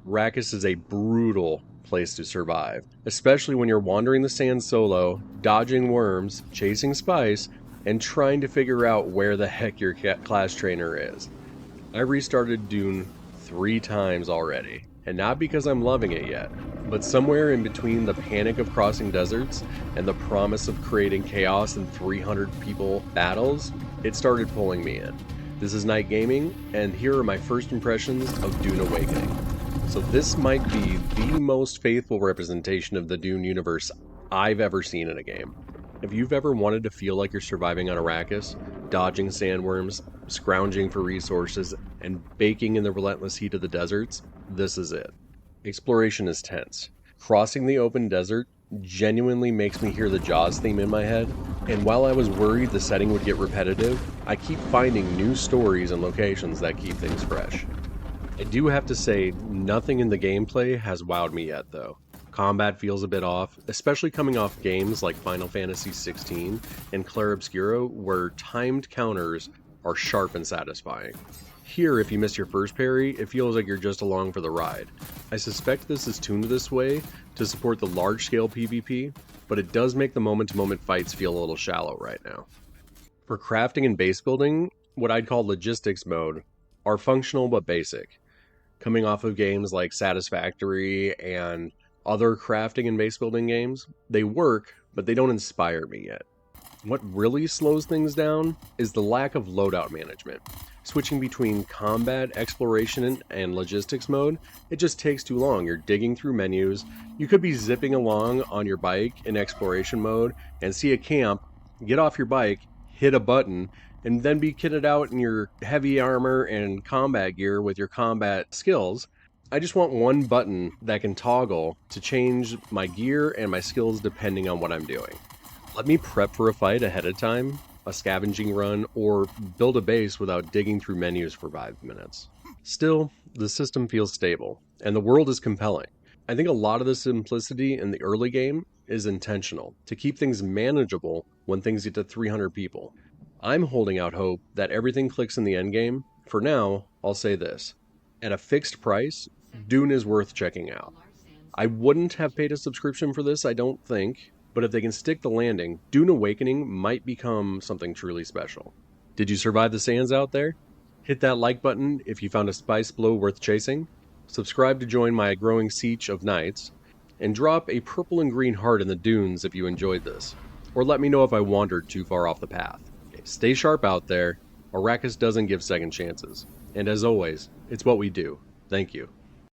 Arrakis is a brutal place to survive, especially when you're wandering the sand solo, dodging worms, chasing spice, and trying to figure out where the heck your class trainer is. I restarted Dune 3 times already, and not because I'm loving it yet, but somewhere in between the panic of crossing deserts and the promise of creating chaos in 300 people battles, it started pulling me in. This is Knght Gaming, and here are my first impressions of Dune Awakening. So this might be the most faithful representation of the Dune universe I've ever seen in a game. If you've ever wanted to feel like you're surviving on Arrakis, dodging sandworms, scrounging for resources, and baking in the relentless heat of the deserts, this is it. Exploration is tense. Crossing the open desert genuinely makes me hear the Jaws theme in my head, and while I was worried the setting would get repetitive, I keep finding new stories and locations that keep things fresh. I do have to say, nothing in the gameplay has wowed me yet though. Combat feels a bit off, especially coming off games like Final Fantasy XVI and Clair Obscura, where timed counters are sharp and satisfying. Here, if you miss your first parry, it feels like you're just along for the ride. I suspect this is tuned this way to support the large-scale PvP, but it does make the moment-to-moment fights feel a little shallow right now. For crafting and base building, what I'd call logistics mode, are functional but basic. Coming off of games like Satisfactory and other crafting and base building games, they work, but they don't inspire me yet. What really slows things down is the lack of loadout management. Switching between combat, exploration, and logistics mode, it just takes too long. You're digging through menus. You could be zipping along on your bike in exploration mode and see a camp, get off your bike, hit a button, and then be kitted out in your heavy armor and combat gear with your combat skills. I just want one button that can toggle to change my gear and my skills depending on what I'm doing. Let me prep for a fight ahead of time, a scavenging run, or build a base without digging through menus for 5 minutes. Still, the system feels stable, and the world is compelling. I think a lot of the simplicity in the early game is intentional, to keep things manageable when things get to 300 people. I'm holding out hope that everything clicks in the endgame. For now, I'll say this. At a fixed price, Dune is worth checking out. I wouldn't have paid a subscription for this, I don't think, but if they can stick the landing, Dune Awakening might become something truly special. Did you survive the sands out there? Hit that like button if you found a spice blow worth chasing, subscribe to join my growing siege of knights, and drop a purple and green heart in the dunes if you enjoyed this, or let me know if I wandered too far off the path. Stay sharp out there. Arrakis doesn't give second chances. And as always, it's what we do. Thank you.